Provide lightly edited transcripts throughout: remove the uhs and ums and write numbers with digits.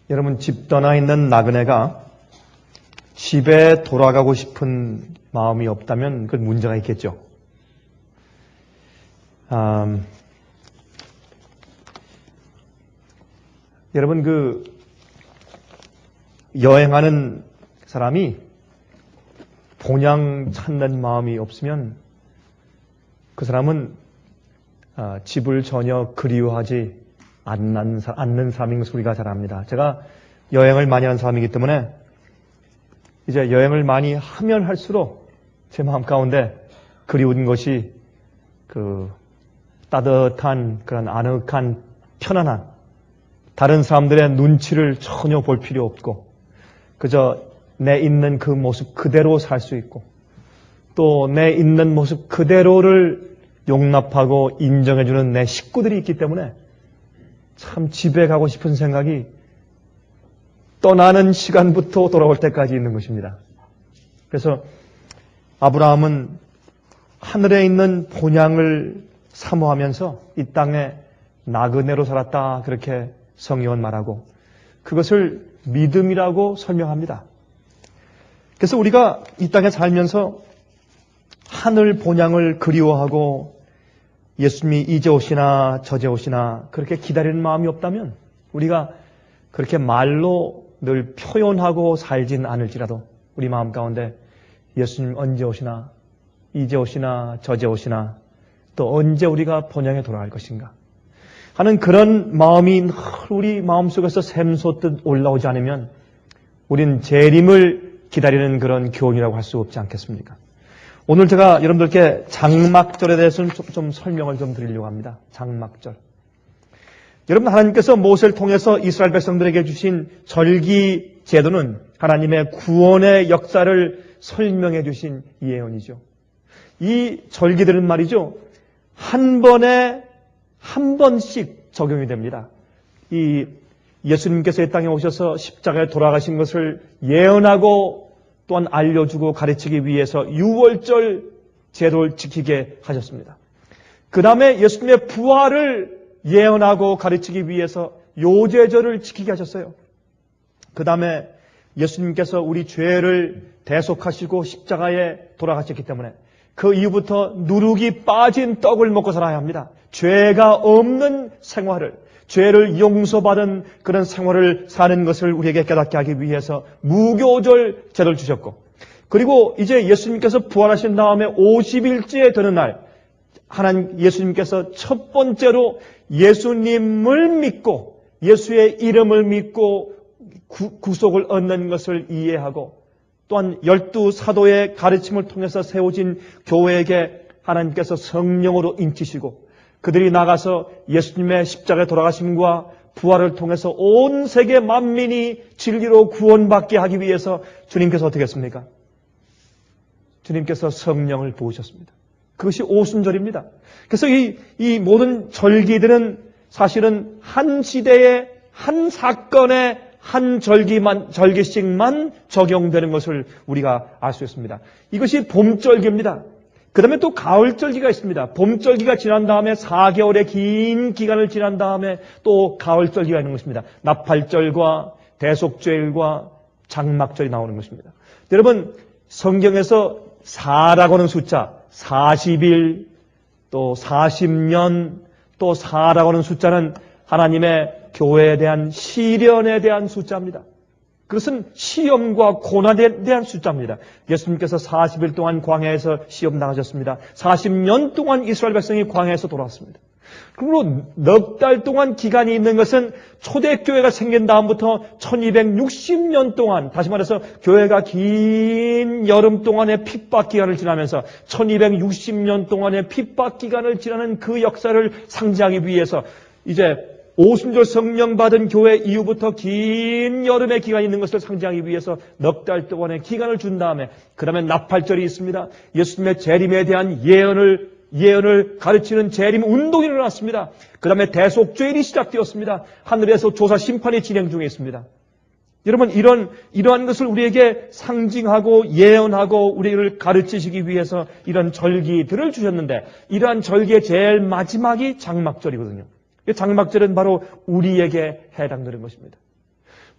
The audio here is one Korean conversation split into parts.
여러분, 집 떠나 있는 나그네가 집에 돌아가고 싶은 마음이 없다면 그건 문제가 있겠죠. 여러분, 여행하는 사람이 본향 찾는 마음이 없으면 그 사람은 집을 전혀 그리워하지 않는 사람인 것을 우리가 잘 압니다. 제가 여행을 많이 하는 사람이기 때문에 이제 여행을 많이 하면 할수록 제 마음 가운데 그리운 것이 따뜻한 그런 아늑한 편안한 다른 사람들의 눈치를 전혀 볼 필요 없고 그저 내 있는 그 모습 그대로 살 수 있고 또 내 있는 모습 그대로를 용납하고 인정해주는 내 식구들이 있기 때문에 참 집에 가고 싶은 생각이 떠나는 시간부터 돌아올 때까지 있는 것입니다. 그래서 아브라함은 하늘에 있는 본향을 사모하면서 이 땅에 나그네로 살았다 그렇게 성경은 말하고 그것을 믿음이라고 설명합니다. 그래서 우리가 이 땅에 살면서 하늘 본향을 그리워하고 예수님이 이제 오시나 저제 오시나 그렇게 기다리는 마음이 없다면 우리가 그렇게 말로 늘 표현하고 살진 않을지라도 우리 마음 가운데 예수님 언제 오시나 이제 오시나 저제 오시나 또 언제 우리가 본향에 돌아갈 것인가 하는 그런 마음이 늘 우리 마음속에서 샘솟듯 올라오지 않으면 우린 재림을 기다리는 그런 교훈이라고 할 수 없지 않겠습니까? 오늘 제가 여러분들께 장막절에 대해서는 좀 설명을 좀 드리려고 합니다. 장막절. 여러분, 하나님께서 모세를 통해서 이스라엘 백성들에게 주신 절기 제도는 하나님의 구원의 역사를 설명해 주신 예언이죠. 이 절기들은 말이죠. 한 번씩 적용이 됩니다. 이 예수님께서 이 땅에 오셔서 십자가에 돌아가신 것을 예언하고 또한 알려주고 가르치기 위해서 유월절 제도를 지키게 하셨습니다. 그 다음에 예수님의 부활을 예언하고 가르치기 위해서 요제절을 지키게 하셨어요. 그 다음에 예수님께서 우리 죄를 대속하시고 십자가에 돌아가셨기 때문에 그 이후부터 누룩이 빠진 떡을 먹고 살아야 합니다. 죄가 없는 생활을 죄를 용서받은 그런 생활을 사는 것을 우리에게 깨닫게 하기 위해서 무교절 제도를 주셨고 그리고 이제 예수님께서 부활하신 다음에 50일째 되는 날 하나님 예수님께서 첫 번째로 예수님을 믿고 예수의 이름을 믿고 구속을 얻는 것을 이해하고 또한 12사도의 가르침을 통해서 세워진 교회에게 하나님께서 성령으로 인치시고 그들이 나가서 예수님의 십자가에 돌아가심과 부활을 통해서 온 세계 만민이 진리로 구원받게 하기 위해서 주님께서 어떻게 했습니까? 주님께서 성령을 부으셨습니다. 그것이 오순절입니다. 그래서 이 모든 절기들은 사실은 한 시대에 한 사건에 한 절기씩만 적용되는 것을 우리가 알 수 있습니다. 이것이 봄절기입니다. 그 다음에 또 가을절기가 있습니다. 봄절기가 지난 다음에 4개월의 긴 기간을 지난 다음에 또 가을절기가 있는 것입니다. 나팔절과 대속절과 장막절이 나오는 것입니다. 여러분, 성경에서 4라고 하는 숫자, 40일, 또 40년, 또 4라고 하는 숫자는 하나님의 교회에 대한 시련에 대한 숫자입니다. 그것은 시험과 고난에 대한 숫자입니다. 예수님께서 40일 동안 광야에서 시험 당하셨습니다. 40년 동안 이스라엘 백성이 광야에서 돌아왔습니다. 그러므로 넉 달 동안 기간이 있는 것은 초대교회가 생긴 다음부터 1260년 동안, 다시 말해서 교회가 긴 여름 동안의 핍박 기간을 지나면서 1260년 동안의 핍박 기간을 지나는 그 역사를 상징하기 위해서 이제 오순절 성령 받은 교회 이후부터 긴 여름의 기간이 있는 것을 상징하기 위해서 넉 달 동안의 기간을 준 다음에 그 다음에 나팔절이 있습니다. 예수님의 재림에 대한 예언을 가르치는 재림 운동이 일어났습니다. 그 다음에 대속죄일이 시작되었습니다. 하늘에서 조사 심판이 진행 중에 있습니다. 여러분, 이러한 것을 우리에게 상징하고 예언하고 우리를 가르치시기 위해서 이런 절기들을 주셨는데 이러한 절기의 제일 마지막이 장막절이거든요. 장막절은 바로 우리에게 해당되는 것입니다.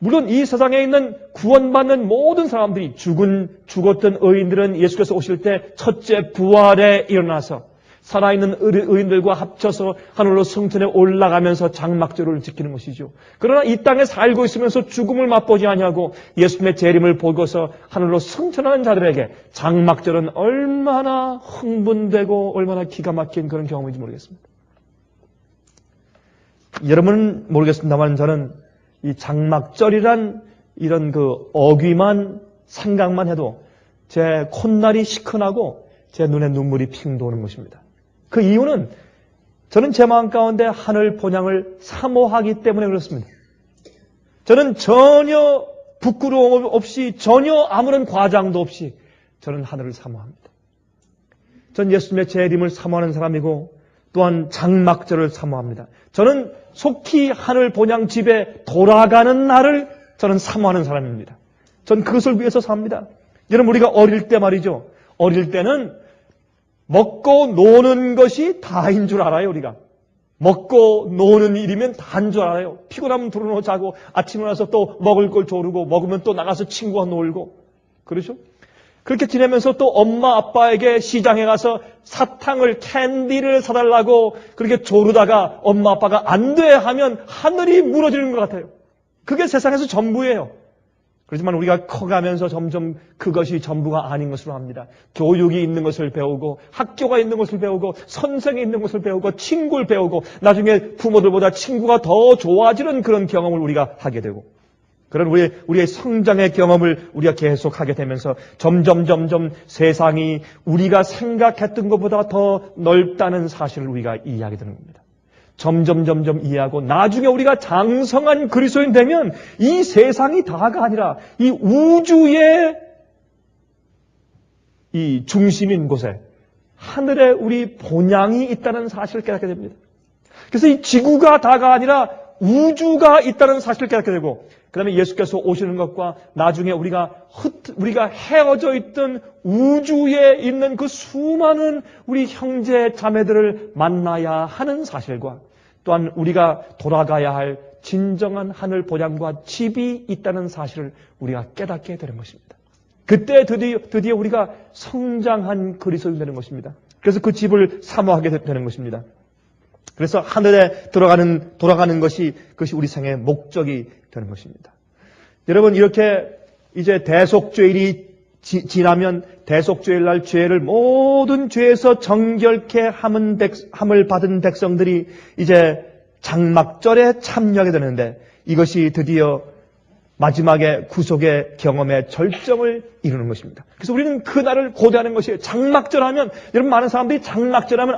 물론 이 세상에 있는 구원받는 모든 사람들이 죽었던 의인들은 예수께서 오실 때 첫째 부활에 일어나서 살아있는 의인들과 합쳐서 하늘로 성천에 올라가면서 장막절을 지키는 것이죠. 그러나 이 땅에 살고 있으면서 죽음을 맛보지 아니하고 예수님의 재림을 보고서 하늘로 승천하는 자들에게 장막절은 얼마나 흥분되고 얼마나 기가 막힌 그런 경험인지 모르겠습니다. 여러분은 모르겠습니다만 저는 이 장막절이란 이런 그 어귀만 생각만 해도 제 콧날이 시큰하고 제 눈에 눈물이 핑 도는 것입니다. 그 이유는 저는 제 마음 가운데 하늘 본향을 사모하기 때문에 그렇습니다. 저는 전혀 부끄러움 없이 전혀 아무런 과장도 없이 저는 하늘을 사모합니다. 전 예수님의 재림을 사모하는 사람이고 또한 장막절을 사모합니다. 저는 속히 하늘 본향 집에 돌아가는 날을 저는 사모하는 사람입니다. 전 그것을 위해서 삽니다. 여러분 우리가 어릴 때 말이죠. 어릴 때는 먹고 노는 것이 다인 줄 알아요, 우리가. 먹고 노는 일이면 다인 줄 알아요. 피곤하면 들어놓고 자고 아침에 나서 또 먹을 걸 조르고 먹으면 또 나가서 친구와 놀고. 그렇죠? 그렇게 지내면서 또 엄마 아빠에게 시장에 가서 사탕을 캔디를 사달라고 그렇게 조르다가 엄마 아빠가 안 돼 하면 하늘이 무너지는 것 같아요. 그게 세상에서 전부예요. 그렇지만 우리가 커가면서 점점 그것이 전부가 아닌 것으로 합니다. 교육이 있는 것을 배우고 학교가 있는 것을 배우고 선생이 있는 것을 배우고 친구를 배우고 나중에 부모들보다 친구가 더 좋아지는 그런 경험을 우리가 하게 되고 그런 우리의 성장의 경험을 우리가 계속하게 되면서 점점 세상이 우리가 생각했던 것보다 더 넓다는 사실을 우리가 이해하게 되는 겁니다. 점점 이해하고 나중에 우리가 장성한 그리스도인 되면 이 세상이 다가 아니라 이 우주의 이 중심인 곳에 하늘에 우리 본향이 있다는 사실을 깨닫게 됩니다. 그래서 이 지구가 다가 아니라 우주가 있다는 사실을 깨닫게 되고 그 다음에 예수께서 오시는 것과 나중에 우리가 헤어져 있던 우주에 있는 그 수많은 우리 형제 자매들을 만나야 하는 사실과 또한 우리가 돌아가야 할 진정한 하늘 본향과 집이 있다는 사실을 우리가 깨닫게 되는 것입니다. 그때 드디어 우리가 성장한 그리스도인이 되는 것입니다. 그래서 그 집을 사모하게 되는 것입니다. 그래서 하늘에 돌아가는 것이 그것이 우리 생의 목적이 되는 것입니다. 여러분 이렇게 이제 대속죄일이 지나면 대속죄일 날 죄를 모든 죄에서 정결케 함을 받은 백성들이 이제 장막절에 참여하게 되는데 이것이 드디어 마지막에 구속의 경험의 절정을 이루는 것입니다. 그래서 우리는 그날을 고대하는 것이에요. 장막절 하면 여러분 많은 사람들이 장막절 하면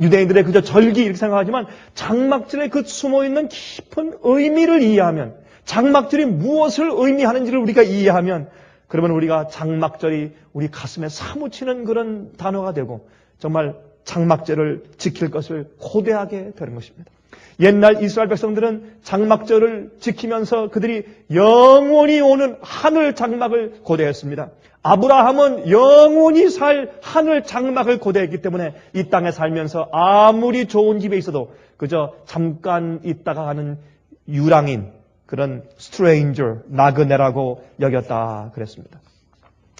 유대인들의 그저 절기 이렇게 생각하지만 장막절에 그 숨어있는 깊은 의미를 이해하면 장막절이 무엇을 의미하는지를 우리가 이해하면 그러면 우리가 장막절이 우리 가슴에 사무치는 그런 단어가 되고 정말 장막절을 지킬 것을 고대하게 되는 것입니다. 옛날 이스라엘 백성들은 장막절을 지키면서 그들이 영원히 오는 하늘 장막을 고대했습니다. 아브라함은 영원히 살 하늘 장막을 고대했기 때문에 이 땅에 살면서 아무리 좋은 집에 있어도 그저 잠깐 있다가 가는 유랑인 그런 스트레인저, 나그네라고 여겼다 그랬습니다.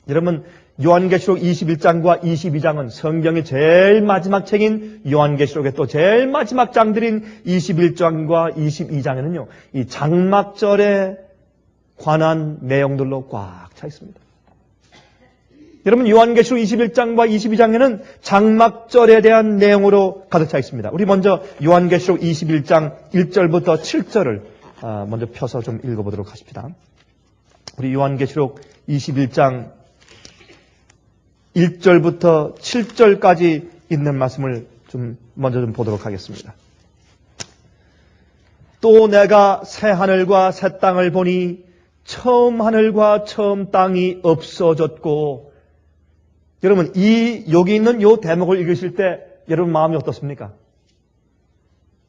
여러분 요한계시록 21장과 22장은 성경의 제일 마지막 책인 요한계시록의 또 제일 마지막 장들인 21장과 22장에는요. 이 장막절에 관한 내용들로 꽉 차 있습니다. 여러분 요한계시록 21장과 22장에는 장막절에 대한 내용으로 가득 차 있습니다. 우리 먼저 요한계시록 21장 1절부터 7절을 먼저 펴서 좀 읽어보도록 하십시다. 우리 요한계시록 21장 1절부터 7절까지 있는 말씀을 먼저 보도록 하겠습니다. 또 내가 새 하늘과 새 땅을 보니 처음 하늘과 처음 땅이 없어졌고 여러분 여기 있는 이 대목을 읽으실 때 여러분 마음이 어떻습니까?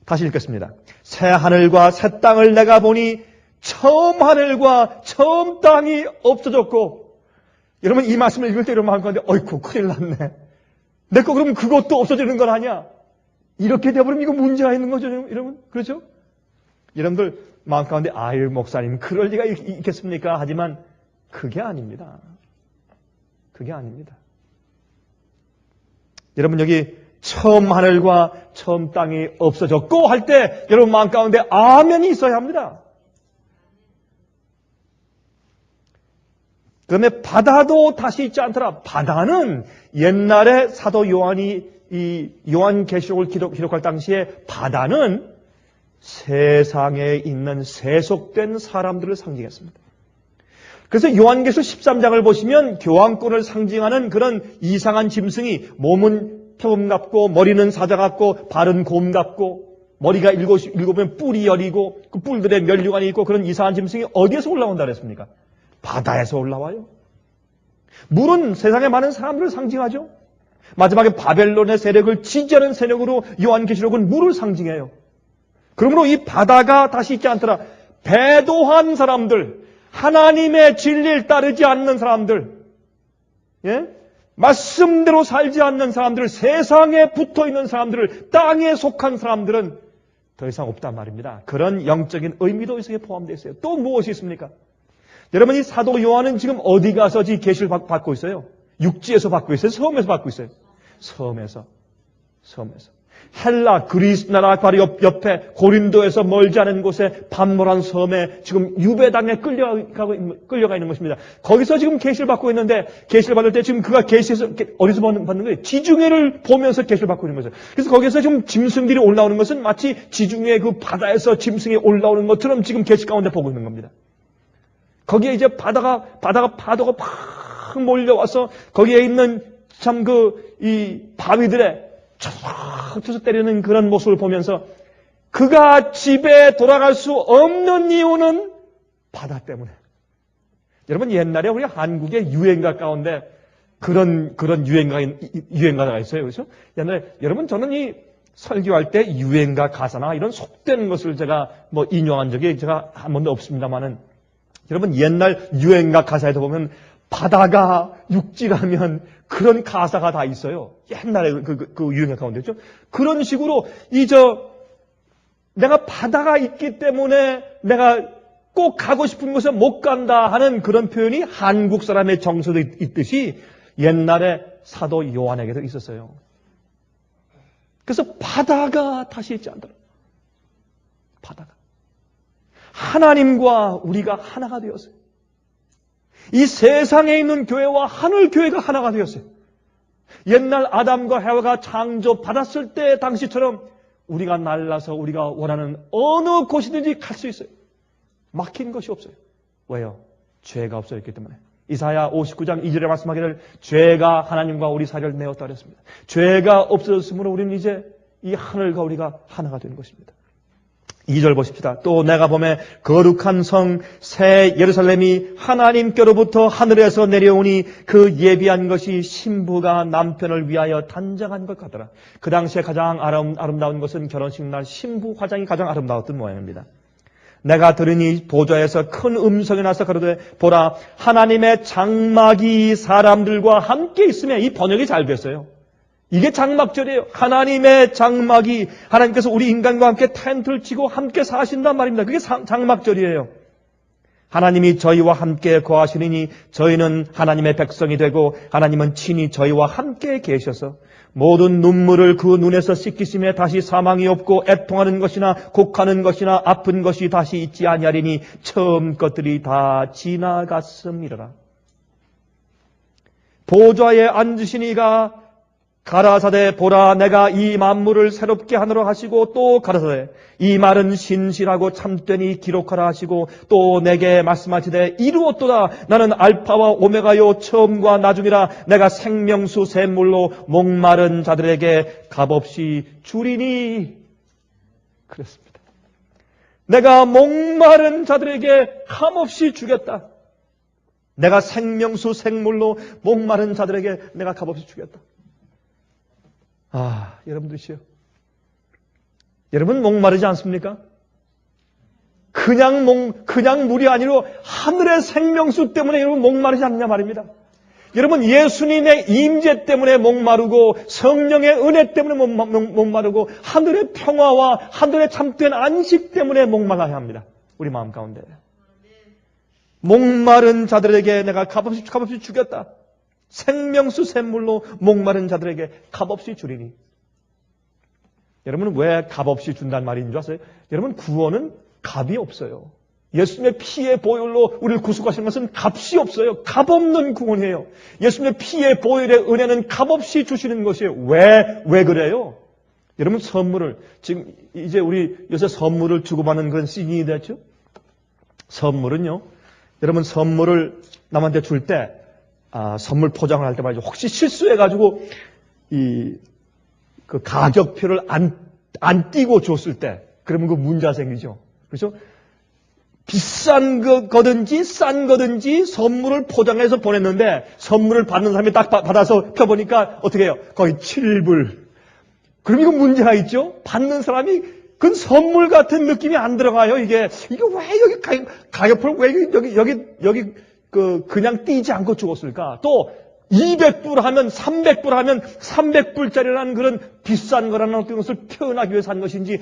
다시 읽겠습니다. 새 하늘과 새 땅을 내가 보니 처음 하늘과 처음 땅이 없어졌고 여러분 이 말씀을 읽을 때 여러분 마음 가운데 어이쿠 큰일 났네. 내 거 그러면 그것도 없어지는 건 아니야. 이렇게 되어버리면 이거 문제가 있는 거죠 여러분. 그렇죠? 여러분들 마음 가운데 아유 목사님 그럴 리가 있겠습니까? 하지만 그게 아닙니다. 그게 아닙니다. 여러분 여기 처음 하늘과 처음 땅이 없어졌고 할 때 여러분 마음 가운데 아멘이 있어야 합니다. 그다음에 바다도 다시 있지 않더라. 바다는 옛날에 사도 요한이 이 요한계시록을 기록할 당시에 바다는 세상에 있는 세속된 사람들을 상징했습니다. 그래서 요한계시록 13장을 보시면 교황권을 상징하는 그런 이상한 짐승이 몸은 표범 같고 머리는 사자 같고 발은 곰 같고 머리가 일곱은 뿔이 열이고 그 뿔들에 면류관이 있고 그런 이상한 짐승이 어디에서 올라온다 그랬습니까? 바다에서 올라와요. 물은 세상에 많은 사람들을 상징하죠. 마지막에 바벨론의 세력을 지지하는 세력으로 요한계시록은 물을 상징해요. 그러므로 이 바다가 다시 있지 않더라. 배도한 사람들, 하나님의 진리를 따르지 않는 사람들, 예? 말씀대로 살지 않는 사람들, 세상에 붙어있는 사람들을, 땅에 속한 사람들은 더 이상 없단 말입니다. 그런 영적인 의미도 여기에 포함되어 있어요. 또 무엇이 있습니까? 여러분 이 사도 요한은 지금 어디 가서 계시를 받고 있어요? 육지에서 받고 있어요? 섬에서 받고 있어요? 섬에서. 헬라, 그리스 나라 바로 옆에 고린도에서 멀지 않은 곳에 반모란 섬에 지금 유배당에 끌려가 있는 것입니다. 거기서 지금 계시를 받고 있는데 계시를 받을 때 지금 그가 계시에서 어디서 받는 거예요? 지중해를 보면서 계시를 받고 있는 거죠. 그래서 거기서 지금 짐승들이 올라오는 것은 마치 지중해 그 바다에서 짐승이 올라오는 것처럼 지금 계시 가운데 보고 있는 겁니다. 거기에 이제 바다가 파도가 팍 몰려와서 거기에 있는 참 이 바위들에 쳐 때리는 그런 모습을 보면서 그가 집에 돌아갈 수 없는 이유는 바다 때문에. 여러분 옛날에 우리 한국의 유행가 가운데 그런 유행가가 있어요. 그렇죠? 옛날에 여러분 저는 이 설교할 때 유행가 가사나 이런 속된 것을 제가 인용한 적이 제가 한 번도 없습니다만은 여러분 옛날 유행가 가사에도 보면 바다가 육지라면 그런 가사가 다 있어요. 옛날에 그 유행가 가운데죠. 그런 식으로 내가 바다가 있기 때문에 내가 꼭 가고 싶은 곳에 못 간다 하는 그런 표현이 한국 사람의 정서도 있듯이 옛날에 사도 요한에게도 있었어요. 그래서 바다가 다시 있지 않더라. 바다가. 하나님과 우리가 하나가 되었어요. 이 세상에 있는 교회와 하늘 교회가 하나가 되었어요. 옛날 아담과 해와가 창조받았을 때 당시처럼 우리가 날라서 우리가 원하는 어느 곳이든지 갈 수 있어요. 막힌 것이 없어요. 왜요? 죄가 없어졌기 때문에. 이사야 59장 2절에 말씀하기를 죄가 하나님과 우리 사이를 내었다 그랬습니다. 죄가 없어졌으므로 우리는 이제 이 하늘과 우리가 하나가 되는 것입니다. 2절 보십시다. 또 내가 보매 거룩한 성 새 예루살렘이 하나님께로부터 하늘에서 내려오니 그 예비한 것이 신부가 남편을 위하여 단장한 것 같더라. 그 당시에 가장 아름다운 것은 결혼식 날 신부 화장이 가장 아름다웠던 모양입니다. 내가 들으니 보좌에서 큰 음성이 나서 가로되 보라 하나님의 장막이 사람들과 함께 있으며 이 번역이 잘 됐어요. 이게 장막절이에요. 하나님의 장막이 하나님께서 우리 인간과 함께 텐트를 치고 함께 사신단 말입니다. 그게 장막절이에요. 하나님이 저희와 함께 거하시니 저희는 하나님의 백성이 되고 하나님은 친히 저희와 함께 계셔서 모든 눈물을 그 눈에서 씻기심에 다시 사망이 없고 애통하는 것이나 곡하는 것이나 아픈 것이 다시 있지 아니하리니 처음 것들이 다 지나갔음이라. 보좌에 앉으신 이가 가라사대 보라 내가 이 만물을 새롭게 하노라 하시고 또 가라사대 이 말은 신실하고 참되니 기록하라 하시고 또 내게 말씀하시되 이루었도다 나는 알파와 오메가요 처음과 나중이라 내가 생명수 샘물로 목마른 자들에게 값없이 주리니 그랬습니다. 내가 목마른 자들에게 값없이 주겠다. 내가 생명수 생물로 목마른 자들에게 내가 값없이 주겠다. 여러분들이시여. 여러분 목마르지 않습니까? 그냥 물이 아니라 하늘의 생명수 때문에 여러분 목마르지 않느냐 말입니다. 여러분 예수님의 임재 때문에 목마르고 성령의 은혜 때문에 목마르고 하늘의 평화와 하늘의 참된 안식 때문에 목마라야 합니다. 우리 마음 가운데. 목마른 자들에게 내가 값없이 주겠다. 생명수 샘물로 목마른 자들에게 값없이 주리니. 여러분 왜 값없이 준다는 말인 줄 아세요? 여러분 구원은 값이 없어요. 예수님의 피의 보혈로 우리를 구속하시는 것은 값이 없어요. 값없는 구원이에요. 예수님의 피의 보혈의 은혜는 값없이 주시는 것이에요. 왜 그래요? 여러분 선물을 지금 이제 우리 요새 선물을 주고받는 그런 시즌이 됐죠? 선물은요. 여러분 선물을 남한테 줄 때 선물 포장을 할 때 말이죠. 혹시 실수해가지고 그 가격표를 안 띄고 줬을 때 그러면 그 문제가 생기죠. 그렇죠? 비싼 거든지 싼 거든지 선물을 포장해서 보냈는데 선물을 받는 사람이 딱 받아서 펴보니까 어떻게 해요? 거의 7불. 그럼 이거 문제가 있죠? 받는 사람이 그건 선물 같은 느낌이 안 들어가요. 이게 왜 여기 가격표를 왜 여기 그냥 띄지 않고 죽었을까? 또 200불 하면 300불 하면 300불짜리라는 그런 비싼 거라는 어떤 것을 표현하기 위해서 한 것인지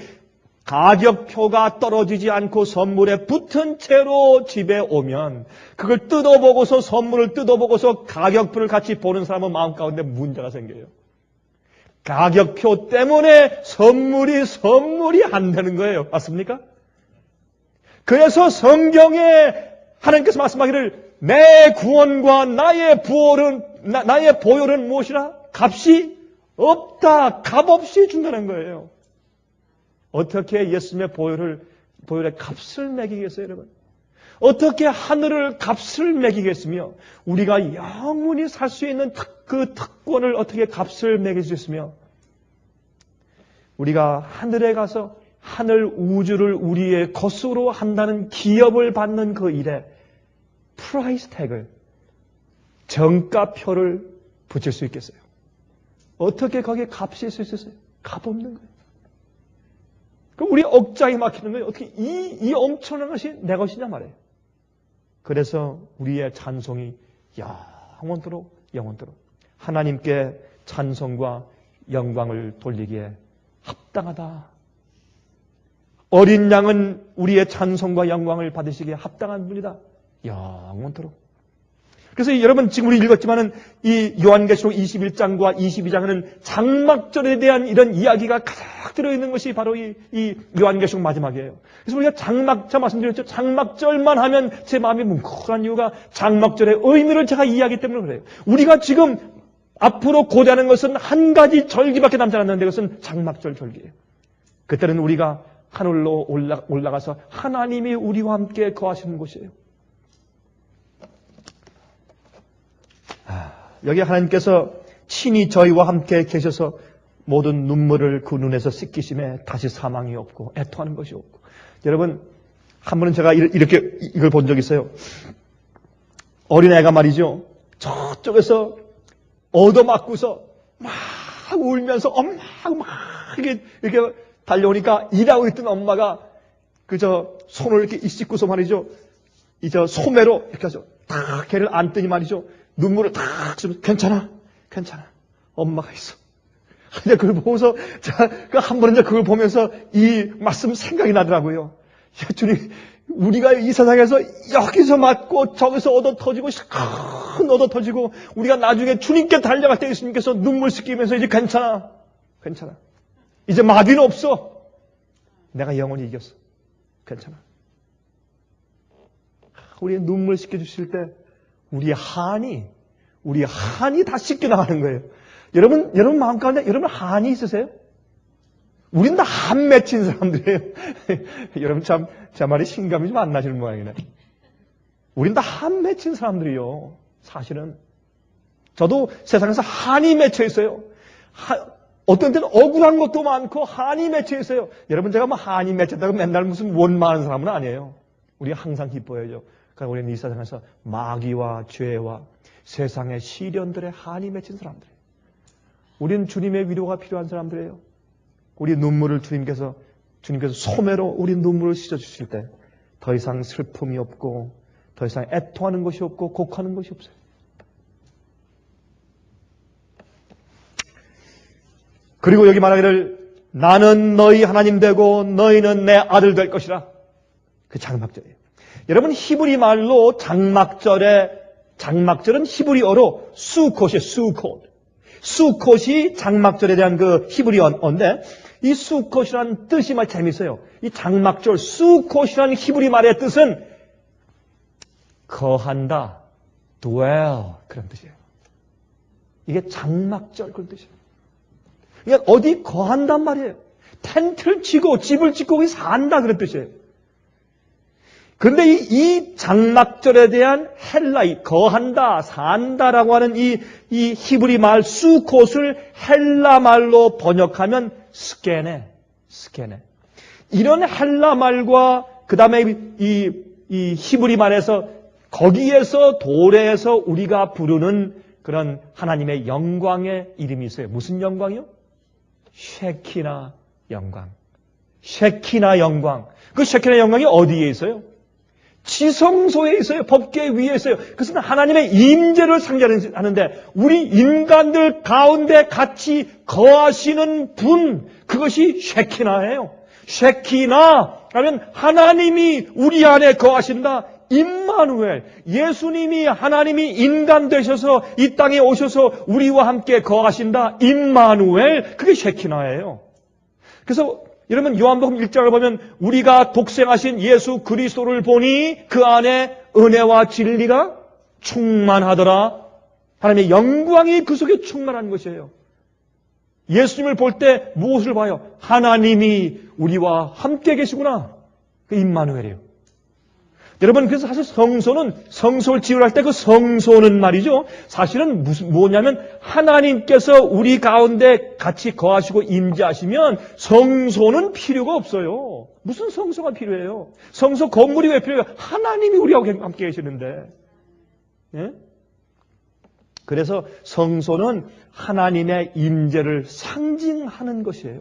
가격표가 떨어지지 않고 선물에 붙은 채로 집에 오면 그걸 뜯어보고서 선물을 뜯어보고서 가격표를 같이 보는 사람은 마음 가운데 문제가 생겨요. 가격표 때문에 선물이 안 되는 거예요. 맞습니까? 그래서 성경에 하나님께서 말씀하기를 내 구원과 나의 보혈은 무엇이라? 값이 없다. 값없이 준다는 거예요. 어떻게 예수님의 보혈의 값을 매기겠어요, 여러분? 어떻게 하늘을 값을 매기겠으며 우리가 영원히 살 수 있는 그 특권을 어떻게 값을 매길 수 있으며 우리가 하늘에 가서 하늘 우주를 우리의 것으로 한다는 기업을 받는 그 일에 프라이스 태그를 정가표를 붙일 수 있겠어요? 어떻게 거기에 값이 있을 수 있어요? 값 없는 거예요. 그럼 우리 억장이 막히는 거예요. 어떻게 이 엄청난 것이 내 것이냐 말이에요. 그래서 우리의 찬송이 영원토록 하나님께 찬송과 영광을 돌리기에 합당하다. 어린 양은 우리의 찬송과 영광을 받으시기에 합당한 분이다. 영원토록. 그래서 여러분 지금 우리 읽었지만은 이 요한계시록 21장과 22장에는 장막절에 대한 이런 이야기가 가득 들어있는 것이 바로 이 요한계시록 마지막이에요. 그래서 우리가 제가 말씀드렸죠. 장막절만 하면 제 마음이 뭉클한 이유가 장막절의 의미를 제가 이해하기 때문에 그래요. 우리가 지금 앞으로 고대하는 것은 한 가지 절기밖에 남지 않았는데 그것은 장막절 절기예요. 그때는 우리가 하늘로 올라가서 하나님이 우리와 함께 거하시는 곳이에요. 여기 하나님께서 친히 저희와 함께 계셔서 모든 눈물을 그 눈에서 씻기심에 다시 사망이 없고 애통하는 것이 없고. 여러분 한 번은 제가 이걸 본 적이 있어요. 어린애가 말이죠. 저쪽에서 얻어맞고서 막 울면서 엄마하고 막 이렇게 달려오니까 일하고 있던 엄마가 그저 손을 이렇게 씻고서 말이죠. 이저 소매로 이렇게 해서 딱 걔를 안더니 말이죠. 눈물을 탁 쏘면서 괜찮아. 엄마가 있어. 근데 그걸 보면서 한 번은 그걸 보면서 이 말씀 생각이 나더라고요. 야, 주님, 우리가 이 세상에서 여기서 맞고 저기서 얻어 터지고 큰 얻어 터지고 우리가 나중에 주님께 달려갈 때 예수님께서 눈물 씻기면서 이제 괜찮아. 이제 마귀는 없어. 내가 영원히 이겼어. 괜찮아. 우리의 눈물 씻겨주실 때 우리의 한이 다 씻겨나가는 거예요. 여러분 마음 가운데 여러분 한이 있으세요? 우린 다 한 맺힌 사람들이에요. 여러분 참 제 말이 신감이 좀 안 나시는 모양이네. 우린 다 한 맺힌 사람들이요. 사실은 저도 세상에서 한이 맺혀 있어요. 어떤 때는 억울한 것도 많고 한이 맺혀 있어요. 여러분 제가 뭐 한이 맺혔다고 맨날 무슨 원망하는 사람은 아니에요. 우리가 항상 기뻐해야죠. 그러니까 우리는 이 세상에서 마귀와 죄와 세상의 시련들의 한이 맺힌 사람들이에요. 우리는 주님의 위로가 필요한 사람들이에요. 우리 눈물을 주님께서 소매로 우리 눈물을 씻어주실 때 더 이상 슬픔이 없고 더 이상 애통하는 것이 없고 곡하는 것이 없어요. 그리고 여기 말하기를 나는 너희 하나님 되고 너희는 내 아들 될 것이라. 그 장막절이에요. 여러분 히브리 말로 장막절은 히브리어로 수콧이에요. 수콧이 장막절에 대한 그 히브리어인데 이 수콧이라는 뜻이 막 재밌어요. 이 장막절 수콧이라는 히브리 말의 뜻은 거한다, dwell 그런 뜻이에요. 이게 장막절 그런 뜻이에요. 그러니까 어디 거한단 말이에요. 텐트를 치고 집을 짓고 거기 산다 그런 뜻이에요. 그런데 이 장막절에 대한 헬라이 거한다, 산다라고 하는 이 히브리 말 수콧을 헬라 말로 번역하면 스케네. 이런 헬라 말과 그 다음에 이 히브리 말에서 거기에서 도래해서 우리가 부르는 그런 하나님의 영광의 이름이 있어요. 무슨 영광이요? 쉐키나 영광. 쉐키나 영광. 그 쉐키나 영광이 어디에 있어요? 지성소에 있어요. 법궤 위에 있어요. 그것은 하나님의 임재를 상징하는데 우리 인간들 가운데 같이 거하시는 분, 그것이 쉐키나예요. 쉐키나 하면 하나님이 우리 안에 거하신다. 임마누엘, 예수님이 하나님이 인간 되셔서 이 땅에 오셔서 우리와 함께 거하신다. 임마누엘, 그게 쉐키나예요. 그래서 여러분 요한복음 1장을 보면 우리가 독생하신 예수 그리스도를 보니 그 안에 은혜와 진리가 충만하더라. 하나님의 영광이 그 속에 충만한 것이에요. 예수님을 볼 때 무엇을 봐요? 하나님이 우리와 함께 계시구나. 그 임마누엘이에요. 여러분 그래서 사실 성소를 지으려 할 때 그 성소는 말이죠. 사실은 뭐냐면 하나님께서 우리 가운데 같이 거하시고 임재하시면 성소는 필요가 없어요. 무슨 성소가 필요해요? 성소 건물이 왜 필요해요? 하나님이 우리하고 함께 계시는데. 예? 그래서 성소는 하나님의 임재를 상징하는 것이에요.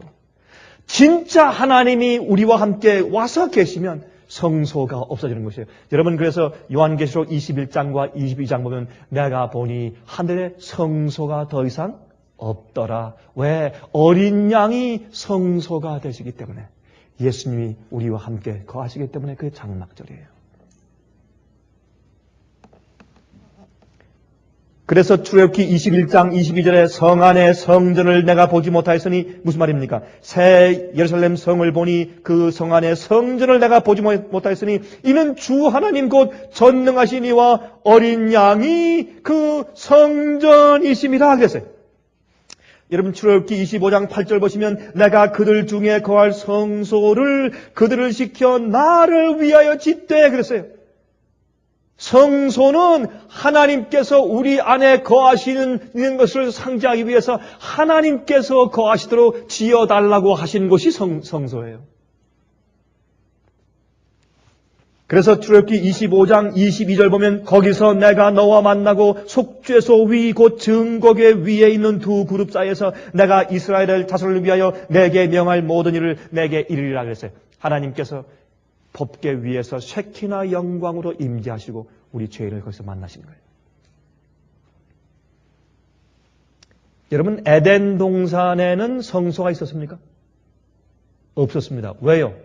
진짜 하나님이 우리와 함께 와서 계시면 성소가 없어지는 것이에요. 여러분 그래서 요한계시록 21장과 22장 보면 내가 보니 하늘에 성소가 더 이상 없더라. 왜? 어린 양이 성소가 되시기 때문에 예수님이 우리와 함께 거하시기 때문에 그게 장막절이에요. 그래서 출애굽기 21장 22절에 성 안에 성전을 내가 보지 못하였으니 무슨 말입니까? 새 예루살렘 성을 보니 그 성 안에 성전을 내가 보지 못하였으니 이는 주 하나님 곧 전능하신 이와 어린 양이 그 성전이심이라 그랬어요. 여러분 출애굽기 25장 8절 보시면 내가 그들 중에 거할 성소를 그들을 지켜 나를 위하여 짓되 그랬어요. 성소는 하나님께서 우리 안에 거하시는 것을 상징하기 위해서 하나님께서 거하시도록 지어달라고 하신 것이 성소예요. 그래서 출애굽기 25장 22절 보면 거기서 내가 너와 만나고 속죄소 위 곧 증거궤 위에 있는 두 그룹 사이에서 내가 이스라엘 자손을 위하여 내게 명할 모든 일을 내게 이르리라 그랬어요. 하나님께서 법궤 위에서 쉐키나 영광으로 임재하시고 우리 죄인을 거기서 만나신 거예요. 여러분 에덴 동산에는 성소가 있었습니까? 없었습니다. 왜요?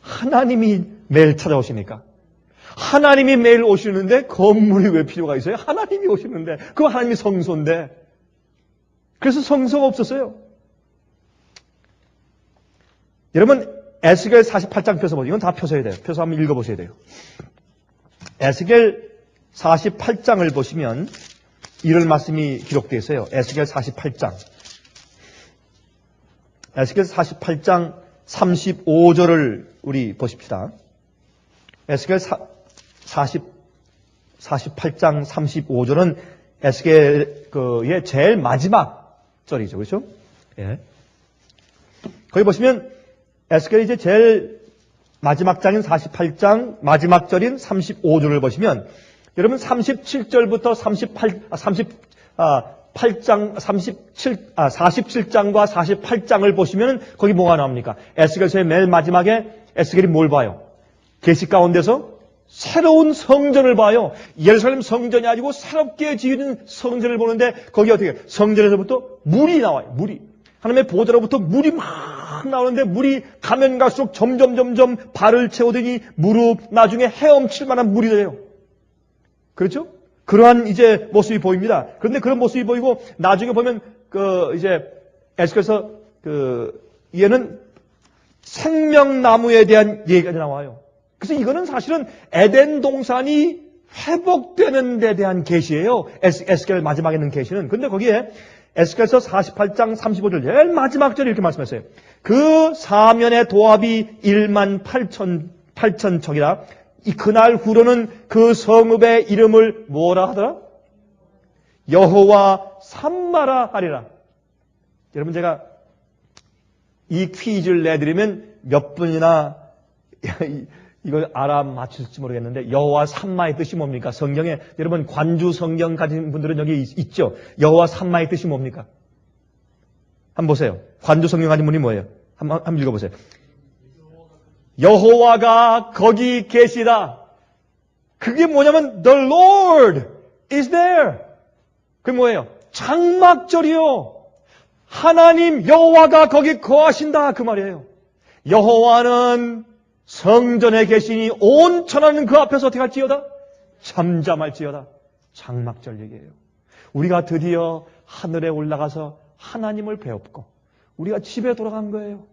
하나님이 매일 찾아오시니까. 하나님이 매일 오시는데 건물이 왜 필요가 있어요? 하나님이 오시는데 그 하나님이 성소인데 그래서 성소가 없었어요. 여러분 에스겔 48장 펴서 보세요. 이건 다 펴서야 돼요. 펴서 한번 읽어보셔야 돼요. 에스겔 48장을 보시면 이런 말씀이 기록되어 있어요. 에스겔 48장. 에스겔 48장 35절을 우리 보십시다. 에스겔 48장 35절은 에스겔의 제일 마지막 절이죠. 그렇죠? 예. 거기 보시면 에스겔이 이제 제일 마지막 장인 47장 마지막 절인 35절을 보시면 여러분 37절부터 47장과 48장을 보시면 거기 뭐가 나옵니까? 에스겔서의 맨 마지막에 에스겔이 뭘 봐요? 계시 가운데서 새로운 성전을 봐요. 예루살렘 성전이 아니고 새롭게 지은 성전을 보는데 거기 어떻게 성전에서부터 물이 나와요. 물이. 하나님의 보좌로부터 물이 막 나오는데 물이 가면 갈수록 점점 발을 채우더니 무릎, 나중에 헤엄칠 만한 물이 돼요. 그렇죠? 그러한 이제 모습이 보입니다. 그런데 그런 모습이 보이고 나중에 보면 이제 에스겔서 얘는 생명나무에 대한 얘기가 나와요. 그래서 이거는 사실은 에덴 동산이 회복되는 데 대한 계시예요. 에스겔 마지막에 있는 계시는. 근데 거기에 에스겔서 48장 35절 제일 마지막 절에 이렇게 말씀했어요. 그 사면의 도합이 1만 8천 척이라. 그날 후로는 그 성읍의 이름을 뭐라 하더라? 여호와 삼마라 하리라. 여러분, 제가 이 퀴즈를 내드리면 몇 분이나 이걸 알아맞힐지 모르겠는데, 여호와 삼마의 뜻이 뭡니까? 성경에 여러분 관주 성경 가진 분들은 여기 있죠. 여호와 삼마의 뜻이 뭡니까? 한번 보세요. 관주 성경 가진 분이 뭐예요? 한번 읽어보세요. 여호와가 거기 계시다. 그게 뭐냐면 The Lord is there. 그게 뭐예요? 장막절이요. 하나님 여호와가 거기 거하신다 그 말이에요. 여호와는 성전에 계시니 온 천하는 그 앞에서 어떻게 할지어다? 잠잠할지어다. 장막절 얘기예요. 우리가 드디어 하늘에 올라가서 하나님을 배웠고 우리가 집에 돌아간 거예요.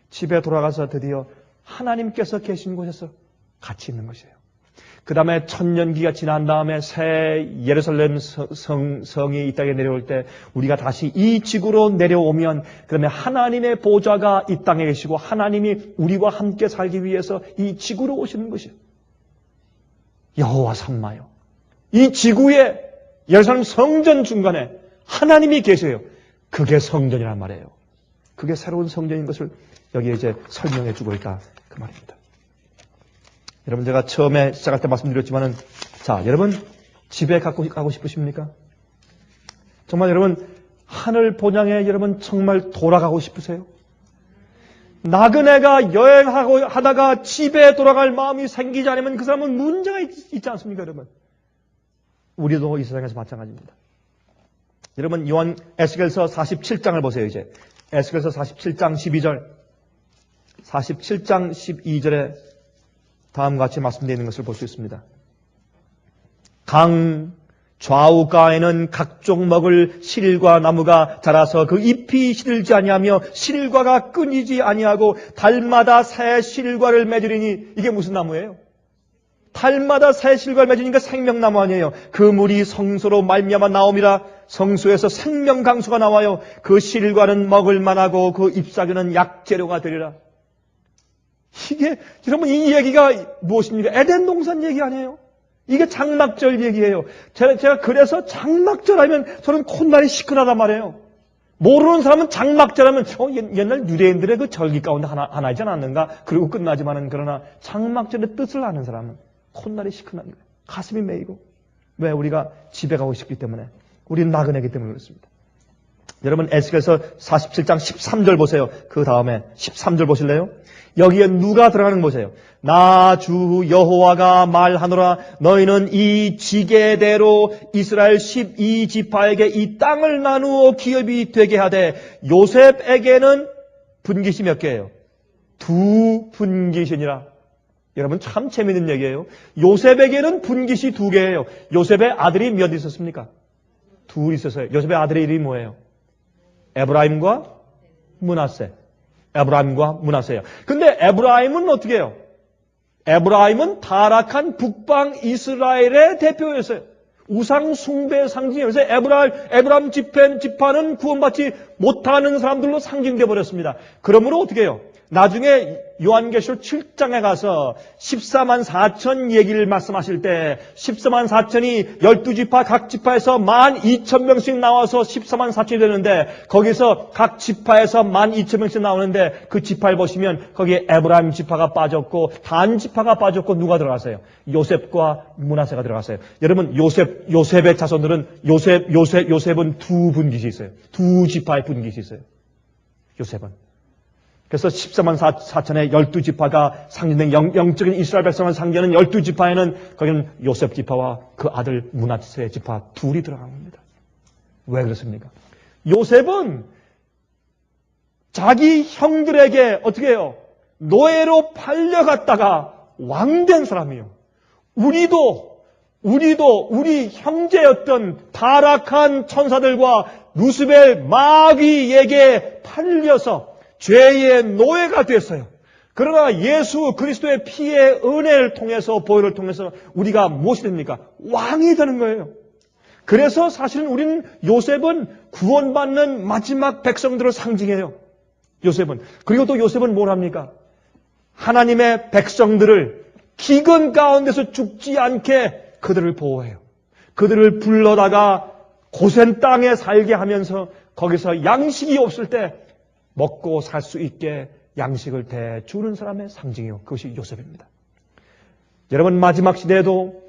집에 돌아가서 드디어 하나님께서 계신 곳에서 같이 있는 것이에요. 그 다음에 천년기가 지난 다음에 새 예루살렘 성이 이 땅에 내려올 때 우리가 다시 이 지구로 내려오면 그다음에 하나님의 보좌가 이 땅에 계시고 하나님이 우리와 함께 살기 위해서 이 지구로 오시는 것이에요. 여호와 삼마요. 이 지구에 예루살렘 성전 중간에 하나님이 계세요. 그게 성전이란 말이에요. 그게 새로운 성전인 것을 여기에 이제 설명해 주고 있다 그 말입니다. 여러분, 제가 처음에 시작할 때 말씀드렸지만은, 자, 여러분, 집에 가고 싶으십니까? 정말 여러분, 하늘 본향에 여러분 정말 돌아가고 싶으세요? 나그네가 여행하고 하다가 집에 돌아갈 마음이 생기지 않으면 그 사람은 문제가 있지 않습니까, 여러분? 우리도 이 세상에서 마찬가지입니다. 여러분, 요한 에스겔서 47장을 보세요, 이제. 에스겔서 47장 12절. 47장 12절에 다음과 같이 말씀되어 있는 것을 볼 수 있습니다. 강 좌우가에는 각종 먹을 실과 나무가 자라서 그 잎이 시들지 아니하며 실과가 끊이지 아니하고 달마다 새 실과를 맺으리니 이게 무슨 나무예요? 달마다 새 실과를 맺으니까 생명나무 아니에요. 그 물이 성소로 말미암아 나옴이라. 성소에서 생명강수가 나와요. 그 실과는 먹을 만하고 그 잎사귀는 약재료가 되리라. 이게 여러분 이 얘기가 무엇입니까? 에덴 동산 얘기 아니에요? 이게 장막절 얘기예요. 제가 그래서 장막절 하면 저는 콧날이 시큰하단 말이에요. 모르는 사람은 장막절 하면 옛날 유대인들의 그 절기 가운데 하나이지 않았는가? 그리고 끝나지만은 그러나 장막절의 뜻을 아는 사람은 콧날이 시큰한 거예요. 가슴이 메이고. 왜? 우리가 집에 가고 싶기 때문에. 우리는 나그네이기 때문에 그렇습니다. 여러분 에스겔서 47장 13절 보세요. 그 다음에 13절 보실래요? 여기에 누가 들어가는 거 보세요. 나 주 여호와가 말하노라. 너희는 이 지게대로 이스라엘 12지파에게 이 땅을 나누어 기업이 되게 하되 요셉에게는 분깃이 몇 개예요? 2분깃이니라. 여러분 참 재미있는 얘기예요. 요셉에게는 분깃이 2개예요. 요셉의 아들이 몇 있었습니까? 2 있었어요. 요셉의 아들의 이름이 뭐예요? 에브라임과 므낫세. 에브라임과 므낫세예요. 근데 에브라임은 어떻게 해요? 에브라임은 타락한 북방 이스라엘의 대표였어요. 우상 숭배의 상징이에요. 그래서 에브라임 지파는 구원받지 못하는 사람들로 상징되어 버렸습니다. 그러므로 어떻게 해요? 나중에 요한계시록 7장에 가서 14만 4천 얘기를 말씀하실 때 14만 4천이 12지파 각 지파에서 12,000명씩 나와서 14만 4천이 되는데 거기서 각 지파에서 12,000명씩 나오는데 그 지파를 보시면 거기에 에브라임 지파가 빠졌고 단 지파가 빠졌고 누가 들어갔어요? 요셉과 므낫세가 들어갔어요. 여러분 요셉의 자손들은 요셉은 2분깃이 있어요. 2지파의 분깃이 있어요. 요셉은. 그래서 14만 4천의 12지파가 상징된 영적인 이스라엘 백성을 상징하는 12지파에는 거기는 요셉 지파와 그 아들 므낫세 지파 둘이 들어간 겁니다. 왜 그렇습니까? 요셉은 자기 형들에게 어떻게 해요? 노예로 팔려갔다가 왕된 사람이에요. 우리도 우리 형제였던 타락한 천사들과 루스벨 마귀에게 팔려서 죄의 노예가 됐어요. 그러나 예수 그리스도의 피의 은혜를 통해서, 보혈을 통해서 우리가 무엇이 됩니까? 왕이 되는 거예요. 그래서 사실은 우리는, 요셉은 구원받는 마지막 백성들을 상징해요. 요셉은. 그리고 또 요셉은 뭘 합니까? 하나님의 백성들을 기근 가운데서 죽지 않게 그들을 보호해요. 그들을 불러다가 고센 땅에 살게 하면서 거기서 양식이 없을 때 먹고 살 수 있게 양식을 대주는 사람의 상징이요. 그것이 요셉입니다. 여러분, 마지막 시대에도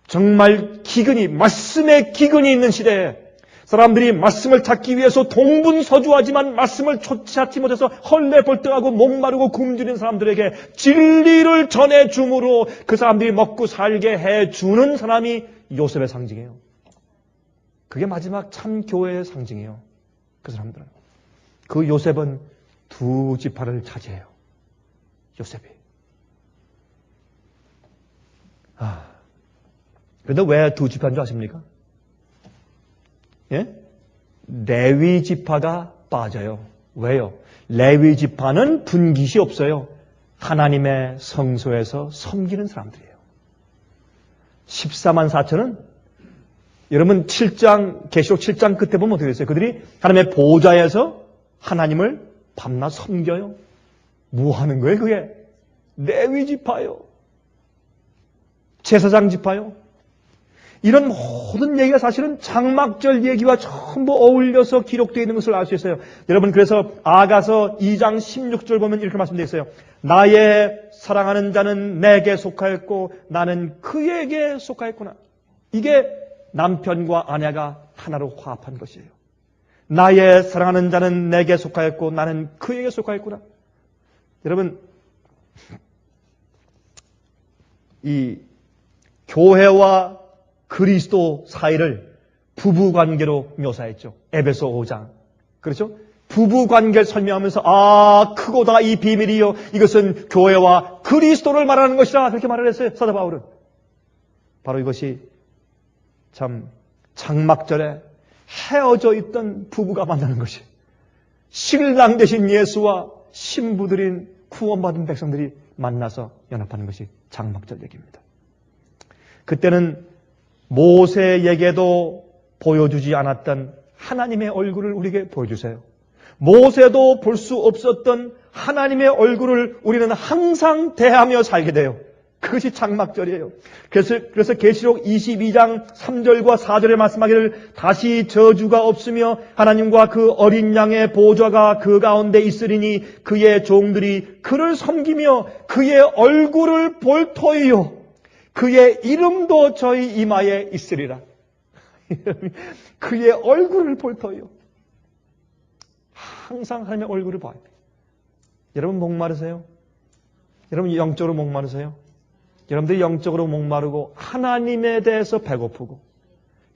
정말 기근이, 말씀의 기근이 있는 시대에 사람들이 말씀을 찾기 위해서 동분서주하지만 말씀을 찾지 못해서 헐레벌떡하고 목마르고 굶주린 사람들에게 진리를 전해줌으로 그 사람들이 먹고 살게 해주는 사람이 요셉의 상징이에요. 그게 마지막 참 교회의 상징이에요. 그 사람들은. 그 요셉은 두 지파를 차지해요. 요셉이. 그런데 왜 두 지파인 줄 아십니까? 예? 레위 지파가 빠져요. 왜요? 레위 지파는 분깃이 없어요. 하나님의 성소에서 섬기는 사람들이에요. 14만 4천은 여러분 7장, 계시록 7장 끝에 보면 어떻게 됐어요? 그들이 하나님의 보좌에서 하나님을 밤낮 섬겨요. 뭐 하는 거예요, 그게? 레위 지파요. 제사장 지파요. 이런 모든 얘기가 사실은 장막절 얘기와 전부 어울려서 기록되어 있는 것을 알 수 있어요. 여러분, 그래서 아가서 2장 16절 보면 이렇게 말씀되어 있어요. 나의 사랑하는 자는 내게 속하였고 나는 그에게 속하였구나. 이게 남편과 아내가 하나로 화합한 것이에요. 나의 사랑하는 자는 내게 속하였고 나는 그에게 속하였구나. 여러분, 이 교회와 그리스도 사이를 부부관계로 묘사했죠. 에베소 5장. 그렇죠? 부부관계를 설명하면서 크고다 이 비밀이요. 이것은 교회와 그리스도를 말하는 것이라. 그렇게 말을 했어요. 사도 바울은. 바로 이것이 참 장막절에 헤어져 있던 부부가 만나는 것이, 신랑 되신 예수와 신부들인 구원받은 백성들이 만나서 연합하는 것이 장막절 얘기입니다. 그때는 모세에게도 보여주지 않았던 하나님의 얼굴을 우리에게 보여주세요. 모세도 볼 수 없었던 하나님의 얼굴을 우리는 항상 대하며 살게 돼요. 그것이 장막절이에요. 그래서 계시록 22장 3절과 4절에 말씀하기를 다시 저주가 없으며 하나님과 그 어린 양의 보좌가 그 가운데 있으리니 그의 종들이 그를 섬기며 그의 얼굴을 볼 터이요. 그의 이름도 저희 이마에 있으리라. 그의 얼굴을 볼 터이요. 항상 하나님의 얼굴을 봐요. 여러분 목마르세요? 여러분 영적으로 목마르세요? 여러분들이 영적으로 목마르고 하나님에 대해서 배고프고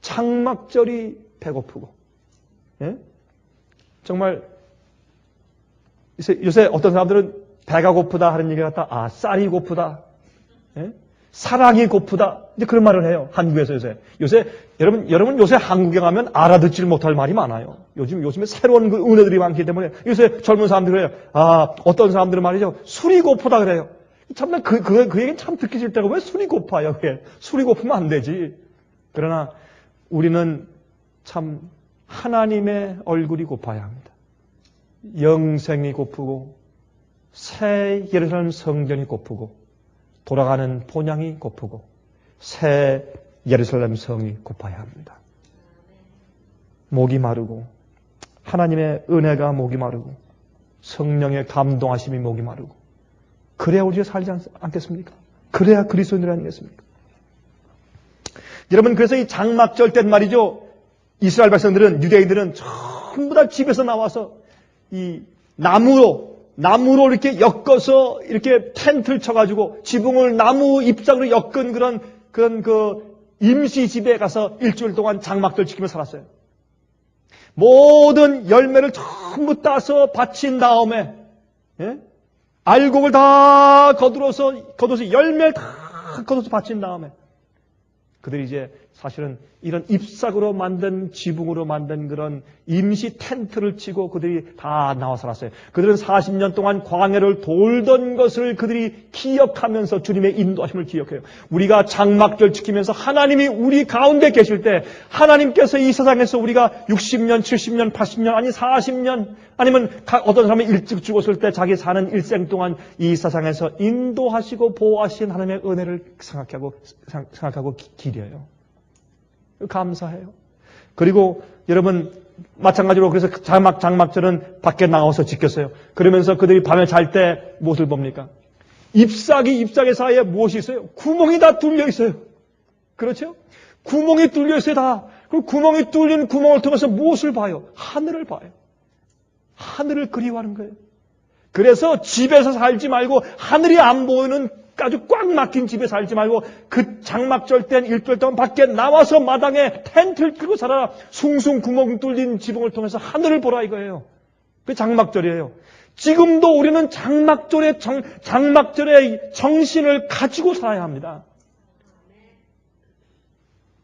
장막절이 배고프고, 예? 정말 요새 어떤 사람들은 배가 고프다 하는 얘기 같다. 쌀이 고프다. 예? 사랑이 고프다. 이제 그런 말을 해요. 한국에서 요새 여러분 요새 한국에 가면 알아듣질 못할 말이 많아요. 요즘에 새로운 그 은혜들이 많기 때문에 요새 젊은 사람들이 해요. 어떤 사람들은 말이죠. 술이 고프다 그래요. 참나 그 얘기는 참 듣기 싫다고. 왜 술이 고파요? 그게 술이 고프면 안 되지. 그러나 우리는 참 하나님의 얼굴이 고파야 합니다. 영생이 고프고 새 예루살렘 성전이 고프고 돌아가는 본향이 고프고 새 예루살렘 성이 고파야 합니다. 목이 마르고 하나님의 은혜가 목이 마르고 성령의 감동하심이 목이 마르고 그래야 우리가 살지 않겠습니까? 그래야 그리스도인들 아니겠습니까? 여러분, 그래서 이 장막절 때 말이죠. 이스라엘 백성들은, 유대인들은 전부 다 집에서 나와서 이 나무로 이렇게 엮어서 이렇게 텐트를 쳐가지고 지붕을 나무 잎사귀로 엮은 그런 그 임시 집에 가서 일주일 동안 장막절 지키며 살았어요. 모든 열매를 전부 따서 바친 다음에, 예? 알곡을 다 거둬서 열매를 다 거둬서 바친 다음에 그들이 이제 사실은 이런 잎사귀로 만든 지붕으로 만든 그런 임시 텐트를 치고 그들이 다 나와 살았어요. 그들은 40년 동안 광야를 돌던 것을 그들이 기억하면서 주님의 인도하심을 기억해요. 우리가 장막절 지키면서 하나님이 우리 가운데 계실 때 하나님께서 이 세상에서 우리가 60년, 70년, 80년 아니 40년 아니면 어떤 사람이 일찍 죽었을 때 자기 사는 일생 동안 이 세상에서 인도하시고 보호하신 하나님의 은혜를 생각하고 기려요. 감사해요. 그리고 여러분 마찬가지로 그래서 장막절은 밖에 나가서 지켰어요. 그러면서 그들이 밤에 잘 때 무엇을 봅니까? 잎사귀 사이에 무엇이 있어요? 구멍이 다 뚫려 있어요. 그렇죠? 구멍이 뚫려 있어요 다. 그리고 구멍이 뚫린 구멍을 통해서 무엇을 봐요? 하늘을 봐요. 하늘을 그리워하는 거예요. 그래서 집에서 살지 말고 하늘이 안 보이는 아주 꽉 막힌 집에 살지 말고 그 장막절 땐 일주일 동안 밖에 나와서 마당에 텐트를 끌고 살아라. 숭숭 구멍 뚫린 지붕을 통해서 하늘을 보라 이거예요. 그게 장막절이에요. 지금도 우리는 장막절의 정신을 가지고 살아야 합니다.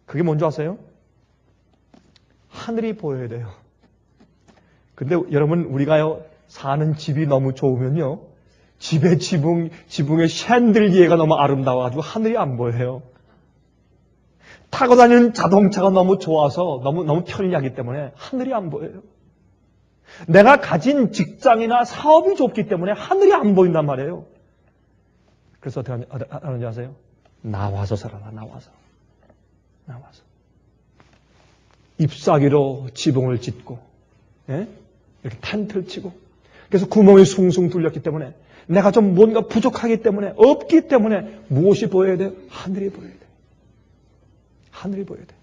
그게 뭔지 아세요? 하늘이 보여야 돼요. 근데 여러분 우리가요 사는 집이 너무 좋으면요 집의 지붕의 챈들리에가 너무 아름다워가지고 하늘이 안 보여요. 타고 다니는 자동차가 너무 좋아서 너무 편리하기 때문에 하늘이 안 보여요. 내가 가진 직장이나 사업이 좁기 때문에 하늘이 안 보인단 말이에요. 그래서 어떻게 하는지 아세요? 나와서 살아라. 나와서. 잎사귀로 지붕을 짓고 이렇게 텐트를 치고 그래서 구멍이 숭숭 뚫렸기 때문에 내가 좀 뭔가 부족하기 때문에 없기 때문에 무엇이 보여야 돼요? 하늘이 보여야 돼요. 하늘이 보여야 돼요.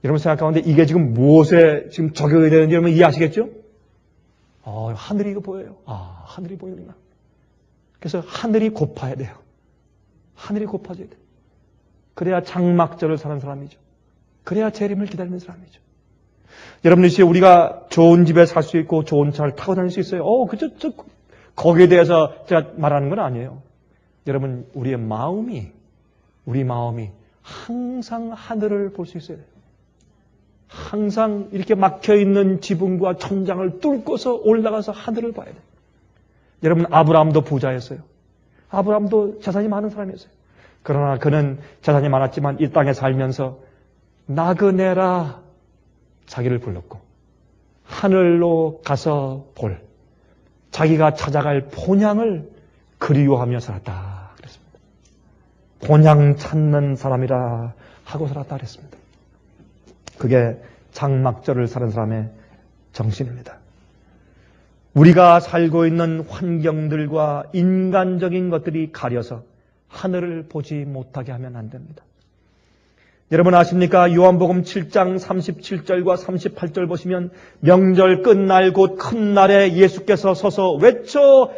여러분 생각하는데 이게 지금 무엇에 지금 적용이 되는지 여러분 이해하시겠죠? 하늘이 이거 보여요. 하늘이 보이구나. 그래서 하늘이 고파야 돼요. 하늘이 고파져야 돼요. 그래야 장막절을 사는 사람이죠. 그래야 재림을 기다리는 사람이죠. 여러분 이제 우리가 좋은 집에 살 수 있고 좋은 차를 타고 다닐 수 있어요. 거기에 대해서 제가 말하는 건 아니에요. 여러분 우리 마음이 항상 하늘을 볼 수 있어야 돼요. 항상 이렇게 막혀있는 지붕과 천장을 뚫고서 올라가서 하늘을 봐야 돼요. 여러분 아브라함도 부자였어요. 아브라함도 재산이 많은 사람이었어요. 그러나 그는 재산이 많았지만 이 땅에 살면서 나그네라 자기를 불렀고 하늘로 가서 볼 자기가 찾아갈 본향을 그리워하며 살았다 그랬습니다. 본향 찾는 사람이라 하고 살았다 그랬습니다. 그게 장막절을 사는 사람의 정신입니다. 우리가 살고 있는 환경들과 인간적인 것들이 가려서 하늘을 보지 못하게 하면 안 됩니다. 여러분 아십니까? 요한복음 7장 37절과 38절 보시면 명절 끝날 곧 큰 날에 예수께서 서서 외쳐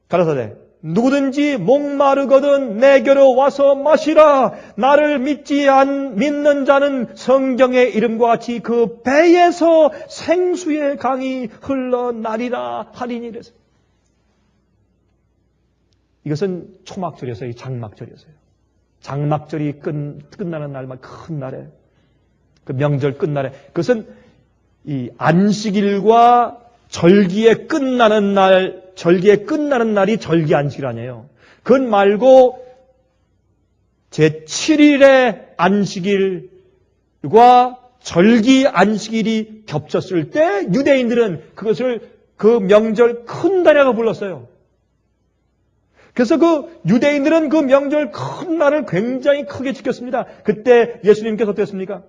가라사대 누구든지 목마르거든 내게로 와서 마시라. 나를 믿는 자는 성경의 이름과 같이 그 배에서 생수의 강이 흘러나리라 하리니 이랬어요. 이것은 초막절이었어요. 장막절이었어요. 장막절이 끝나는 날만 큰 날에 그 명절 끝날에 그것은 이 안식일과 절기에 끝나는 날이 절기 안식일 아니에요. 그건 말고 제7일의 안식일과 절기 안식일이 겹쳤을 때 유대인들은 그것을 그 명절 큰 날이라고 불렀어요. 그래서 그 유대인들은 그 명절 큰 날을 굉장히 크게 지켰습니다. 그때 예수님께서 어땠습니까?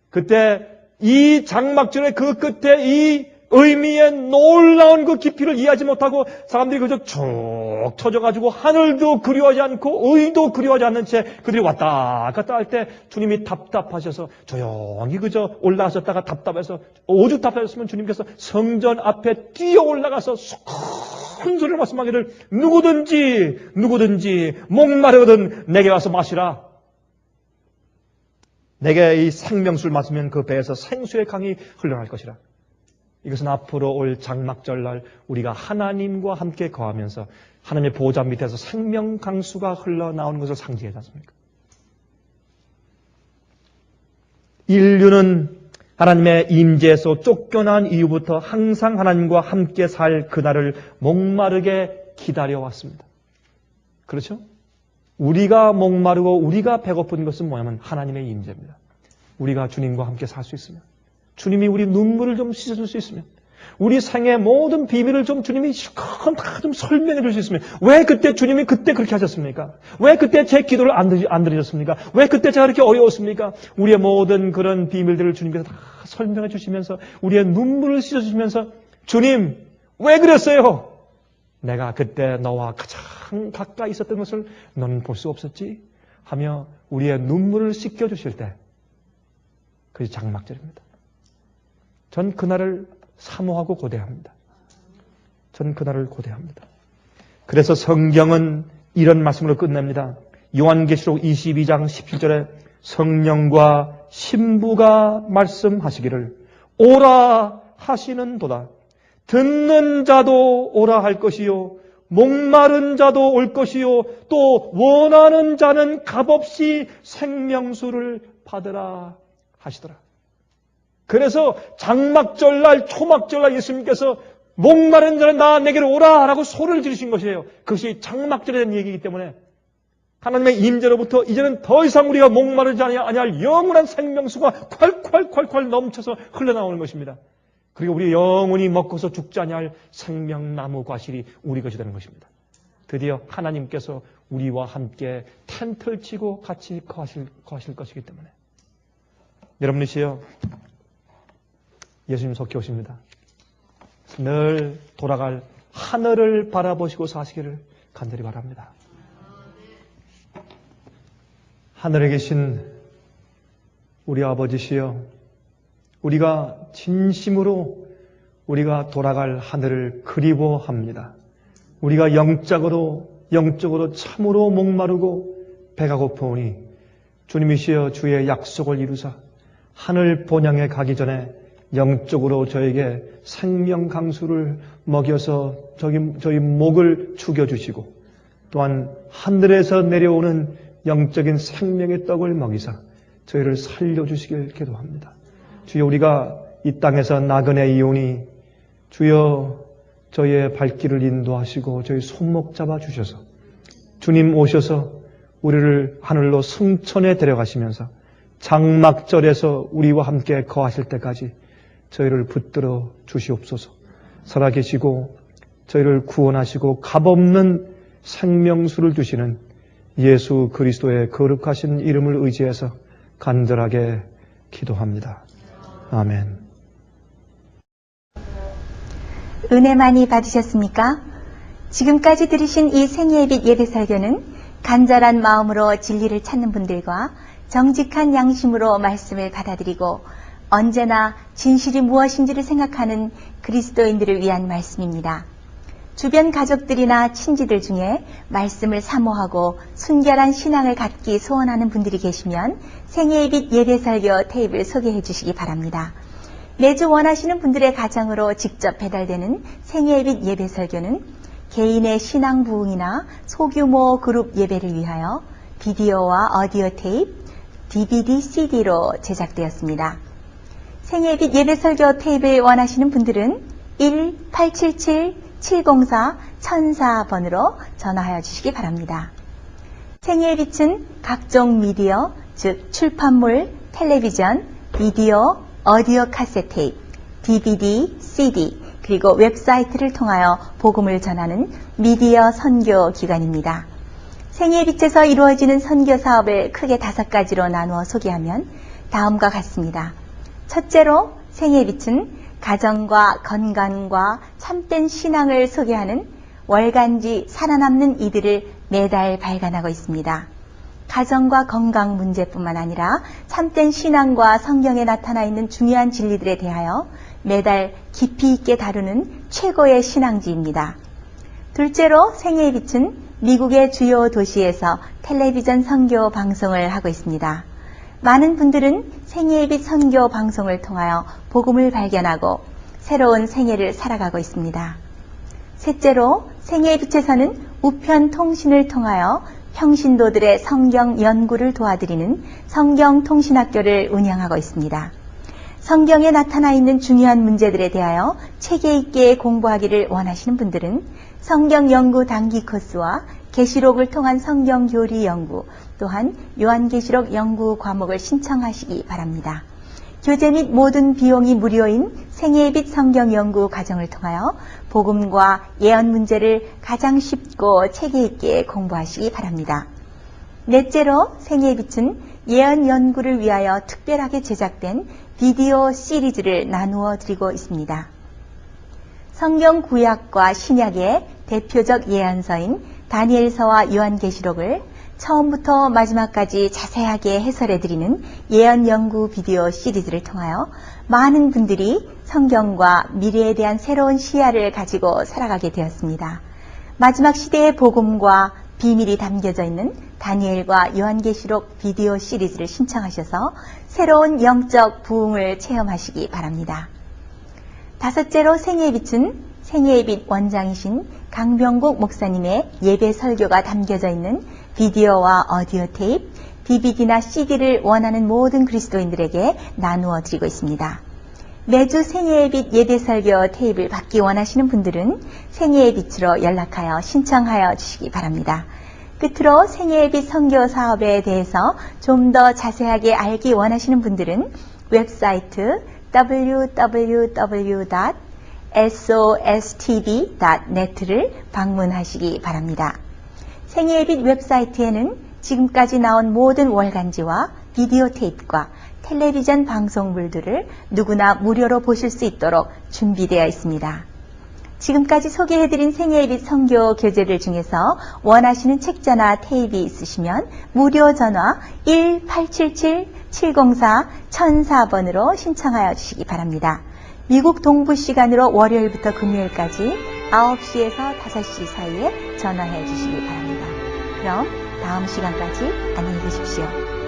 그때 이 장막절의 그 끝에 이 의미의 놀라운 그 깊이를 이해하지 못하고 사람들이 그저 쭉 쳐져가지고 하늘도 그리워하지 않고 의도 그리워하지 않는 채 그들이 왔다 갔다 할 때 주님이 답답하셔서 조용히 그저 올라가셨다가 답답해서 오죽 답답했으면 주님께서 성전 앞에 뛰어 올라가서 큰 소리로 말씀하기를 누구든지 목마르거든 내게 와서 마시라. 내게 이 생명수를 마시면 그 배에서 생수의 강이 흘러날 것이라. 이것은 앞으로 올 장막절날 우리가 하나님과 함께 거하면서 하나님의 보좌 밑에서 생명 강수가 흘러나오는 것을 상징하지 않습니까? 인류는 하나님의 임재에서 쫓겨난 이후부터 항상 하나님과 함께 살 그날을 목마르게 기다려왔습니다. 그렇죠? 우리가 목마르고 우리가 배고픈 것은 뭐냐면 하나님의 임재입니다. 우리가 주님과 함께 살 수 있으면, 주님이 우리 눈물을 좀 씻어줄 수 있으면, 우리 생의 모든 비밀을 좀 주님이 실컷 다 좀 설명해 줄 수 있으면, 왜 그때 주님이 그때 그렇게 하셨습니까? 왜 그때 제 기도를 안 들으셨습니까? 왜 그때 제가 그렇게 어려웠습니까? 우리의 모든 그런 비밀들을 주님께서 다 설명해 주시면서 우리의 눈물을 씻어주시면서 주님 왜 그랬어요? 내가 그때 너와 가장 가까이 있었던 것을 너는 볼 수 없었지? 하며 우리의 눈물을 씻겨주실 때 그것이 장막절입니다. 전 그날을 사모하고 고대합니다. 전 그날을 고대합니다. 그래서 성경은 이런 말씀으로 끝냅니다. 요한계시록 22장 17절에 성령과 신부가 말씀하시기를 오라 하시는도다. 듣는 자도 오라 할 것이요 목마른 자도 올 것이요 또 원하는 자는 값없이 생명수를 받으라 하시더라. 그래서 장막절날 초막절날 예수님께서 목마른 자는 나 내게로 오라 라고 소리를 지르신 것이에요. 그것이 장막절에 대한 얘기이기 때문에 하나님의 임재로부터 이제는 더 이상 우리가 목마르지 아니할 영원한 생명수가 콸콸콸콸 넘쳐서 흘러나오는 것입니다. 그리고 우리 영원히 먹고서 죽지 아니할 생명나무 과실이 우리 것이 되는 것입니다. 드디어 하나님께서 우리와 함께 텐트를 치고 같이 거하실 것이기 때문에 여러분이시여 예수님 속히 오십니다. 늘 돌아갈 하늘을 바라보시고 사시기를 간절히 바랍니다. 하늘에 계신 우리 아버지시여, 우리가 진심으로 우리가 돌아갈 하늘을 그리워합니다. 우리가 영적으로 참으로 목마르고 배가 고프오니 주님이시여 주의 약속을 이루사 하늘 본향에 가기 전에 영적으로 저에게 생명 강수를 먹여서 저희 목을 죽여주시고 또한 하늘에서 내려오는 영적인 생명의 떡을 먹이사 저희를 살려주시길 기도합니다. 주여 우리가 이 땅에서 나그네 이오니 주여 저희의 발길을 인도하시고 저희 손목 잡아주셔서 주님 오셔서 우리를 하늘로 승천에 데려가시면서 장막절에서 우리와 함께 거하실 때까지 저희를 붙들어 주시옵소서. 살아계시고 저희를 구원하시고 값없는 생명수를 주시는 예수 그리스도의 거룩하신 이름을 의지해서 간절하게 기도합니다. 아멘. 은혜 많이 받으셨습니까? 지금까지 들으신 이 생애빛 예배설교는 간절한 마음으로 진리를 찾는 분들과 정직한 양심으로 말씀을 받아들이고 언제나 진실이 무엇인지를 생각하는 그리스도인들을 위한 말씀입니다. 주변 가족들이나 친지들 중에 말씀을 사모하고 순결한 신앙을 갖기 소원하는 분들이 계시면 생애빛 예배설교 테이프를 소개해 주시기 바랍니다. 매주 원하시는 분들의 가정으로 직접 배달되는 생애빛 예배설교는 개인의 신앙 부흥이나 소규모 그룹 예배를 위하여 비디오와 오디오 테이프, DVD, CD로 제작되었습니다. 생애빛 예배설교 테이프를 원하시는 분들은 1-877-704-1004번으로 전화하여 주시기 바랍니다. 생애빛은 각종 미디어, 즉 출판물, 텔레비전, 비디오, 오디오 카세트 테이프, DVD, CD, 그리고 웹사이트를 통하여 복음을 전하는 미디어 선교 기관입니다. 생애빛에서 이루어지는 선교 사업을 크게 5가지로 나누어 소개하면 다음과 같습니다. 첫째로 생애빛은 가정과 건강과 참된 신앙을 소개하는 월간지 살아남는 이들을 매달 발간하고 있습니다. 가정과 건강 문제뿐만 아니라 참된 신앙과 성경에 나타나 있는 중요한 진리들에 대하여 매달 깊이 있게 다루는 최고의 신앙지입니다. 둘째로 생애의 빛은 미국의 주요 도시에서 텔레비전 선교 방송을 하고 있습니다. 많은 분들은 생애의 빛 선교 방송을 통하여 복음을 발견하고 새로운 생애를 살아가고 있습니다. 셋째로 생애의 빛에서는 우편 통신을 통하여 평신도들의 성경 연구를 도와드리는 성경통신학교를 운영하고 있습니다. 성경에 나타나 있는 중요한 문제들에 대하여 체계 있게 공부하기를 원하시는 분들은 성경 연구 단기 코스와 계시록을 통한 성경 교리 연구, 또한 요한계시록 연구 과목을 신청하시기 바랍니다. 교재 및 모든 비용이 무료인 생애의 빛 성경 연구 과정을 통하여 복음과 예언 문제를 가장 쉽고 체계 있게 공부하시기 바랍니다. 넷째로 생애의 빛은 예언 연구를 위하여 특별하게 제작된 비디오 시리즈를 나누어 드리고 있습니다. 성경 구약과 신약의 대표적 예언서인 다니엘서와 요한계시록을 처음부터 마지막까지 자세하게 해설해 드리는 예언 연구 비디오 시리즈를 통하여 많은 분들이 성경과 미래에 대한 새로운 시야를 가지고 살아가게 되었습니다. 마지막 시대의 복음과 비밀이 담겨져 있는 다니엘과 요한계시록 비디오 시리즈를 신청하셔서 새로운 영적 부흥을 체험하시기 바랍니다. 다섯째로 생애의 빛은 생애의 빛 원장이신 강병국 목사님의 예배 설교가 담겨져 있는 비디오와 오디오 테이프, DVD나 CD를 원하는 모든 그리스도인들에게 나누어 드리고 있습니다. 매주 생애의 빛 예배 설교 테이프를 받기 원하시는 분들은 생애의 빛으로 연락하여 신청하여 주시기 바랍니다. 끝으로 생애의 빛 선교 사업에 대해서 좀 더 자세하게 알기 원하시는 분들은 웹사이트 www.sostv.net를 방문하시기 바랍니다. 생애의 빛 웹사이트에는 지금까지 나온 모든 월간지와 비디오 테이프와 텔레비전 방송물들을 누구나 무료로 보실 수 있도록 준비되어 있습니다. 지금까지 소개해드린 생애의 빛 선교 교재들 중에서 원하시는 책자나 테이프 있으시면 무료 전화 1877-704-1004번으로 신청하여 주시기 바랍니다. 미국 동부 시간으로 월요일부터 금요일까지 9시에서 5시 사이에 전화해 주시기 바랍니다. 그럼 다음 시간까지 안녕히 계십시오.